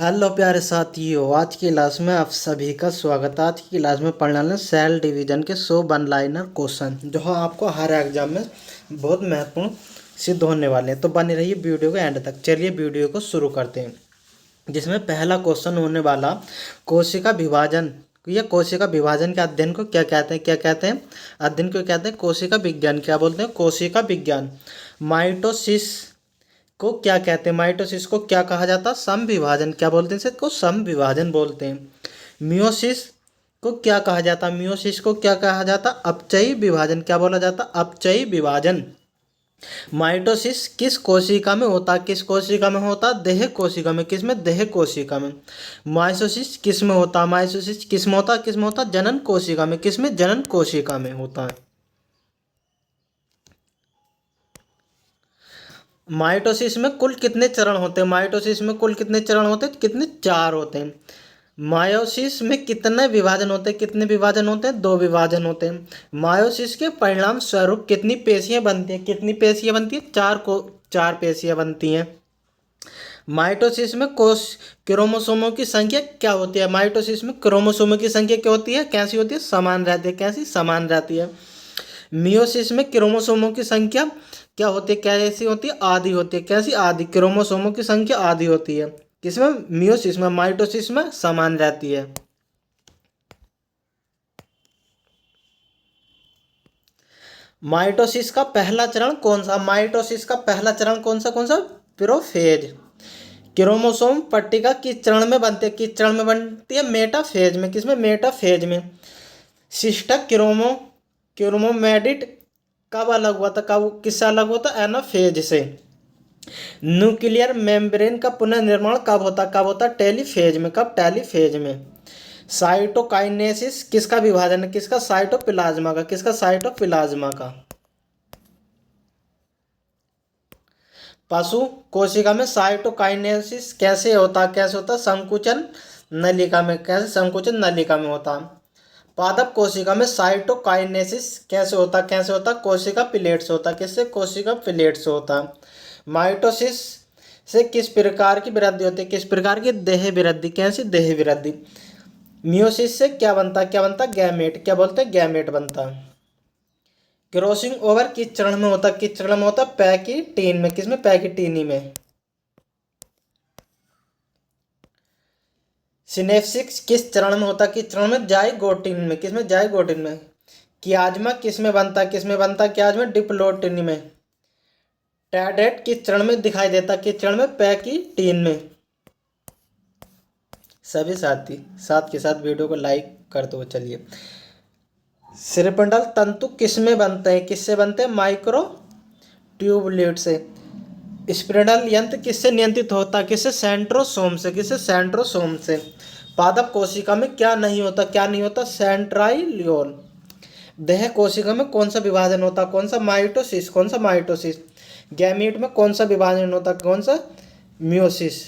Hello प्यारे साथियों, आज की क्लास में आप सभी का स्वागत है। आज की क्लास में पढ़ने वाले सेल डिवीजन के 100 वन लाइनर क्वेश्चन जो है आपको हर एग्जाम में बहुत महत्वपूर्ण सिद्ध होने वाले हैं। तो बने रहिए वीडियो के एंड तक। चलिए वीडियो को शुरू करते हैं, जिसमें पहला क्वेश्चन होने वाला कोशिका विभाजन। या कोशिका विभाजन के अध्ययन को क्या कहते हैं? क्या कहते हैं? अध्ययन को कहते हैं कोशिका विज्ञान। क्या बोलते हैं? कोशिका विज्ञान। माइटोसिस को क्या कहते हैं? माइटोसिस को क्या कहा जाता है? सम विभाजन। क्या बोलते हैं? इसको सम विभाजन बोलते हैं। मियोसिस को क्या कहा जाता है? मियोसिस को क्या कहा जाता? अपचयी विभाजन। क्या बोला जाता? अपचयी विभाजन। माइटोसिस किस कोशिका में होता है? किस कोशिका में होता है? देह कोशिका में। किस में? देह कोशिका में। माइटोसिस किस में होता है? माइटोसिस किस में होता है? किस में होता है? जनन कोशिका में। किस में? जनन कोशिका में होता है। माइटोसिस में कुल कितने चरण होते हैं? माइटोसिस में कुल कितने चरण होते हैं? कितने? 4 होते हैं। मायोसिस में कितने विभाजन होते हैं? कितने विभाजन होते हैं? 2 विभाजन होते हैं। मायोसिस के परिणाम स्वरूप कितनी पेशियां बनती हैं? कितनी पेशियां बनती हैं? 4 पेशियां बनती हैं। माइटोसिस में कोश क्रोमोसोमों की संख्या क्या होती है? माइटोसिस में क्रोमोसोमों की संख्या क्या होती है? कैसी होती है? समान रहती है। कैसी? समान रहती है। मियोसिस में क्रोमोसोमों की संख्या क्या होती है? कैसी होती है? आधी होती है। कैसी? आधी। क्रोमोसोमों की संख्या आधी होती है। किसमें? मियोसिस में। माइटोसिस में समान रहती है। माइटोसिस का पहला चरण कौन सा? माइटोसिस का पहला चरण कौन सा? कौन सा? प्रोफेज। क्रोमोसोम पट्टिका किस चरण में बनती है? किस चरण में बनती है? मेटाफेज में। किसमें? मेटाफेज में। सिस्टक क्रोमोमेटिड कब अलग हुआ था? कब? किससे अलग हुआ था? एनाफेज से। न्यूक्लियर मेम्ब्रेन का पुनर्निर्माण कब होता? कब होता? टेलीफेज में। कब? टेलीफेज में। साइटोकाइनेसिस किसका विभाजन है? किसका? साइटोप्लाज्मा का। किसका? साइटोप्लाज्मा का। पशु कोशिका में साइटोकाइनेसिस कैसे होता? कैसे होता? संकुचन नलिका में। कैसे? संकुचन नलिका में होता। पादप कोशिका में साइटोकाइनेसिस कैसे होता? कैसे होता? कोशिका प्लेट से होता। किससे? कोशिका प्लेट से होता। माइटोसिस से किस प्रकार की वृद्धि होती है? किस प्रकार की? देह वृद्धि। कैसी? देह वृद्धि। मियोसिस से क्या बनता? क्या बनता? गैमेट। क्या बोलते हैं? गैमेट बनता। क्रॉसिंग ओवर किस चरण में होता? किस चरण में होता? पैकिटीन में। किसमें? पैकिटीनी में। सिनेप्सिस किस चरण में होता? किस चरण में? जाइगोटिन में। किसमें? जाइगोटिन में। कियाज्मा किस में बनता? किस में बनता? कियाज्मा डिप्लोटिनी में। टैडेट किस चरण में दिखाई देता? किस चरण में? पैकिटीन में। सभी साथी साथ के साथ वीडियो को लाइक कर दो। चलिए, सिरपिंडल तंतु किस में बनते हैं? किससे बनते हैं? माइक्रो ट्यूबुलेट से। स्पिंडल यंत्र किससे नियंत्रित होता है? किससे? सेंट्रोसोम से। किससे? सेंट्रोसोम से। पादप कोशिका में क्या नहीं होता? क्या नहीं होता? सेंट्राइलियोल। देह कोशिका में कौन सा विभाजन होता? कौन सा? माइटोसिस। कौन सा? माइटोसिस। गैमीट में कौन सा विभाजन होता? कौन सा? मियोसिस।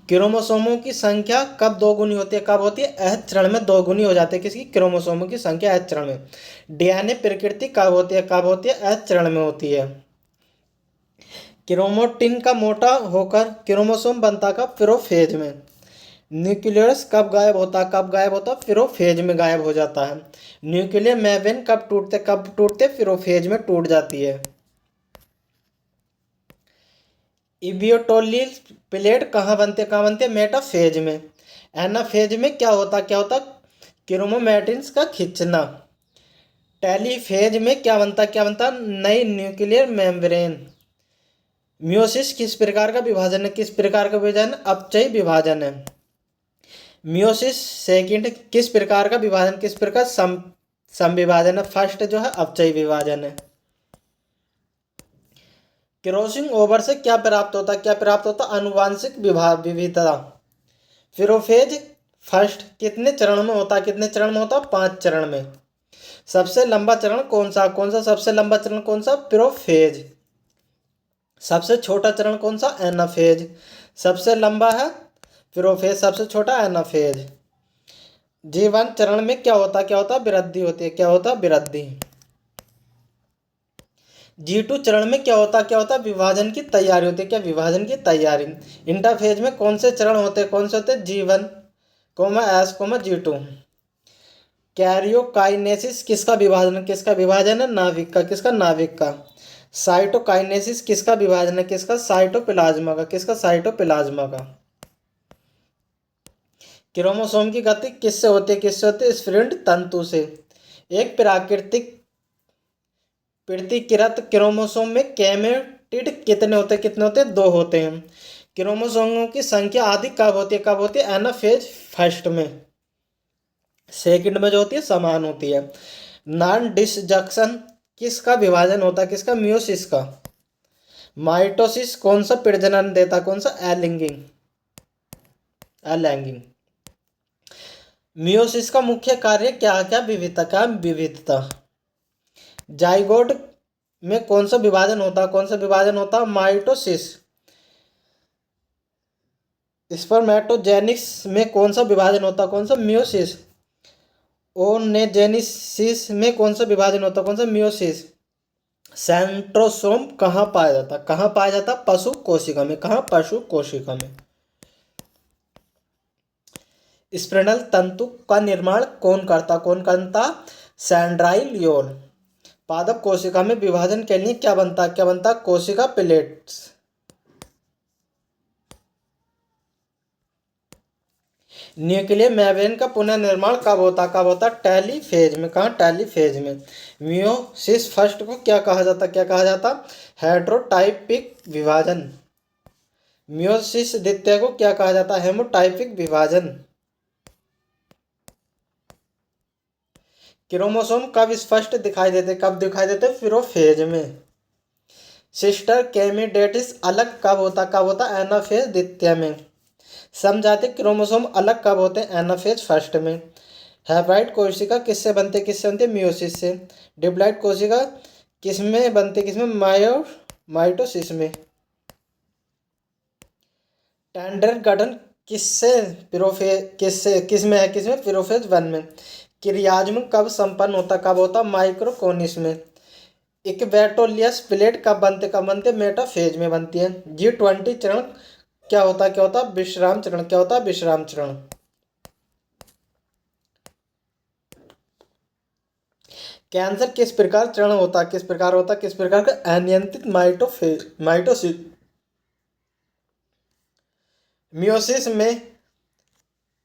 क्रोमोसोमों की संख्या कब दोगुनी होती है? कब होती है? एच चरण में दोगुनी हो जाती है। किसकी? क्रोमोसोमों की संख्या एच चरण में। डीएनए प्रकृति कब होती है? कब होती है? एच चरण में होती है। क्रोमोटिन का मोटा होकर क्रोमोसोम बनता कब? प्रोफेज में। न्यूक्लियस कब गायब होता? कब गायब होता? प्रोफेज में गायब हो जाता है। न्यूक्लियर मेम्ब्रेन कब टूटते? कब टूटते? प्रोफेज में टूट जाती है। इबियोटोलिल प्लेट कहाँ बनते? कहाँ बनते हैं? मेटाफेज में। एनाफेज में क्या होता? क्या होता? क्रोमोमेटिन्स का खींचना। टेलीफेज में क्या बनता? क्या बनता? नई न्यूक्लियर मेम्ब्रेन। मियोसिस किस प्रकार का विभाजन है? किस प्रकार का विभाजन? अपचयी विभाजन है। मियोसिस सेकंड किस प्रकार का विभाजन? किस प्रकार? सम विभाजन है। फर्स्ट जो है अपचयी विभाजन है। क्रॉसिंग ओवर से क्या प्राप्त होता? क्या प्राप्त होता? आनुवांशिक विविधता। फिरोफेज फर्स्ट कितने चरण में होता? कितने चरण में होता? 5 चरण में। सबसे लंबा चरण कौन सा? कौन सा सबसे लंबा चरण? कौन सा? प्रोफेज। सबसे छोटा चरण कौन सा? एनाफेज। सबसे लंबा है प्रोफेज, सबसे छोटा एनाफेज। जीवन चरण में क्या होता? क्या होता? वृद्धि होती है। क्या होता? वृद्धि। G2 चरण में क्या होता विभाजन की तैयारी होती है। क्या विभाजन की तैयारी। इंटरफेज में कौन से चरण होते हैं, कौन से होते हैं, G1 coma S coma G2। Karyokinesis किसका विभाजन है, नाभिक का, किसका, नाभिक का। साइटोकाइनेसिस किसका विभाजन है, किसका, साइटोप्लाज्मा का, किसका, साइटोप्लाज्मा का। क्रोमोसोम की गति किससे होती है, किससे होती है, स्फिरिंड तंतु से। एक प्राकृतिक प्रतिकृत क्रोमोसोम में गैमेटिड कितने होते हैं, कितने होते हैं, दो होते हैं। क्रोमोसोमों की संख्या आदि कब होती है, कब होती है, एनाफेज फर्स्ट में। सेकंड में जो होती है समान होती है। नॉन डिसजंक्शन किसका विभाजन होता है, किसका, मियोसिस का। माइटोसिस कौन सा प्रजनन देता, कौन सा, एलिंगिंग, एलैंगिंग। मियोसिस का मुख्य कार्य क्या क्या विविधता, क्या विविधता। जाइगोट में कौन सा विभाजन होता, कौन सा विभाजन होता, माइटोसिस। स्पर्मेटोजेनिक्स में कौन सा विभाजन होता, कौन सा, मियोसिस। ओनेजेनिसिस में कौन सा विभाजन होता, कौन सा, मियोसिस। सेंट्रोसोम कहाँ पाया जाता, कहाँ पाया जाता, पशु कोशिका में, कहाँ, पशु कोशिका में। स्पिंडल तंतु का निर्माण कौन करता, सैंड्राइलियोन। पादप कोशिका में विभाजन के लिए क्या बनता, क्या बनता, कोशिका प्लेट्स। न्यूक्लियर मेम्ब्रेन का पुनर्निर्माण कब होता, टेलीफेज में, कहाँ, टेलीफेज में। मियोसिस फर्स्ट को क्या कहा जाता, क्या कहा जाता, हेट्रोटाइपिक विभाजन। मियोसिस द्वितीय को क्या कहा जाता, हेमोटाइपिक विभाजन। क्रोमोसोम कब स्पष्ट दिखाई देते, कब दिखाई देते, प्रोफेज में। सिस्टर कैमिडेटिस अलग कब होता, एनाफेज द्वितीय में। समजातीय क्रोमोसोम अलग कब होते हैं, एनाफेज फर्स्ट में। हैप्लॉइड कोशिका किससे बनते, किससे बनते, मियोसिस से। डिप्लॉइड कोशिका किसमें बनते, किसमें, माइटोसिस में। टेंडर गठन किसमें है, किसमें, प्रोफेज 1 में। क्रियाज्म कब संपन्न होता, कब होता, माइक्रोकोनिस में। इक्वेटोरियल प्लेट कब बनते, मेटाफेज में बनती है। G20 चरण क्या होता, विश्राम चरण, क्या होता, विश्राम चरण। कैंसर किस प्रकार चरण होता, किस प्रकार होता, किस प्रकार का, अनियंत्रित माइटोसिस। मियोसिस में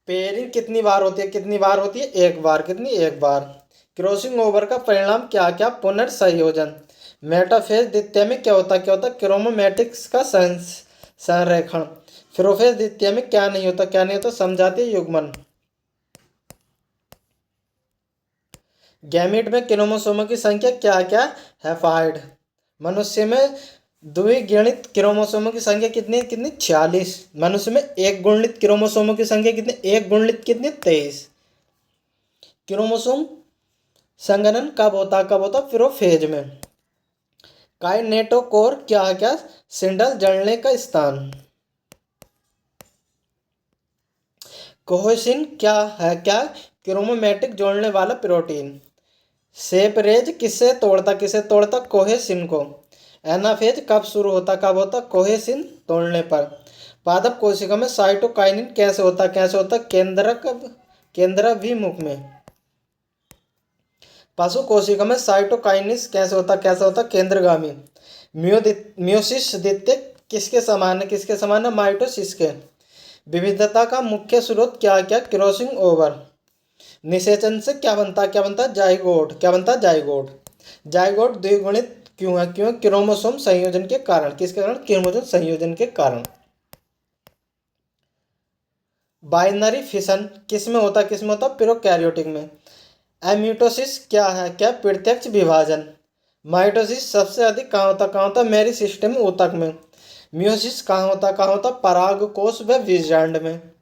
पेयरिंग कितनी बार होती है, कितनी बार होती है, एक बार, कितनी, एक बार। क्रॉसिंग ओवर का परिणाम क्या क्या, पुनर्संयोजन। मेटाफेज द्वितीय में क्या होता, क्रोमोमैटिक्स का संरेखण। प्रोफेज द्वितीय में क्या नहीं होता, क्या नहीं होता, समजातीय युग्मन। गैमीट में क्रोमोसोमों की संख्या क्या क्या, हैप्लॉइड। मनुष्य में द्विगुणित क्रोमोसोमों की संख्या कितनी, कितनी, 46। मनुष्य में एक गुणित क्रोमोसोमों की संख्या कितनी, एक गुणित कितनी, 23। क्रोमोसोम संघनन कब होता, प्रोफेज में। काइनेटोकोर क्या क्या, सिंडल जलने का स्थान। कोहेसिन क्या है, क्या, क्रोमोमैटिक जोड़ने वाला प्रोटीन। सेपरेज किससे तोड़ता, कोहेसिन को। एनाफेज कब शुरू होता, कब होता, कोहेसिन तोड़ने पर। पादप कोशिका में साइटोकाइनिन कैसे होता, केंद्राभिमुख में। पशु कोशिका में साइटोकाइनिस कैसे होता, केंद्रगामी। मियोसिस द्वितीय किसके समान है, माइटोसिस के। विविधता का मुख्य स्रोत क्या क्या, क्रॉसिंग ओवर। निषेचन से क्या बनता, जाइगोट, क्या बनता, जाइगोट। जाइगोट द्विगुणित क्यों है, क्यों, क्रोमोसोम संयोजन के कारण, किसके कारण, क्रोमोसोम संयोजन के कारण। बाइनरी फिशन किसमें होता, प्रोकैरियोटिक में। एमिटोसिस क्या है, क्या, प्रत्यक्ष विभाजन। माइटोसिस सबसे अधिक कहाँ होता, मेरिस्टेम ऊतक में। मियोसिस कहाँ होता, परागकोश व बीजांड में।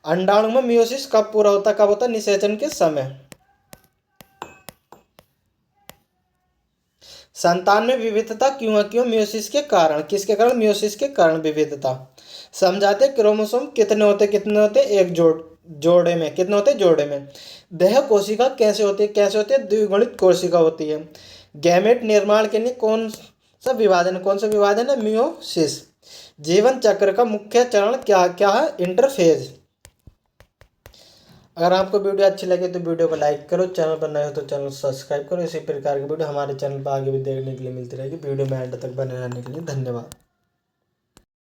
अंडाणु में मियोसिस कब पूरा होता, निषेचन के समय। संतान में विविधता क्यों, मियोसिस के कारण, किसके कारण, मियोसिस के कारण विविधता। समझाते क्रोमोसोम कितने होते, एक जोड़े में, कितने होते, जोड़े में। देह कोशिका कैसे होती है, द्विगुणित कोशिका होती है। गैमेट निर्माण के लिए कौन सा विभाजन है? मियोसिस। जीवन चक्र का मुख्य चरण क्या क्या है? इंटरफेज। अगर आपको वीडियो अच्छी लगे तो वीडियो को लाइक करो, चैनल पर नए हो तो चैनल सब्सक्राइब करो। इसी प्रकार की वीडियो हमारे चैनल पर आगे भी देखने के लिए मिलती रहेगी। वीडियो में एंड तक बने रहने के लिए धन्यवाद।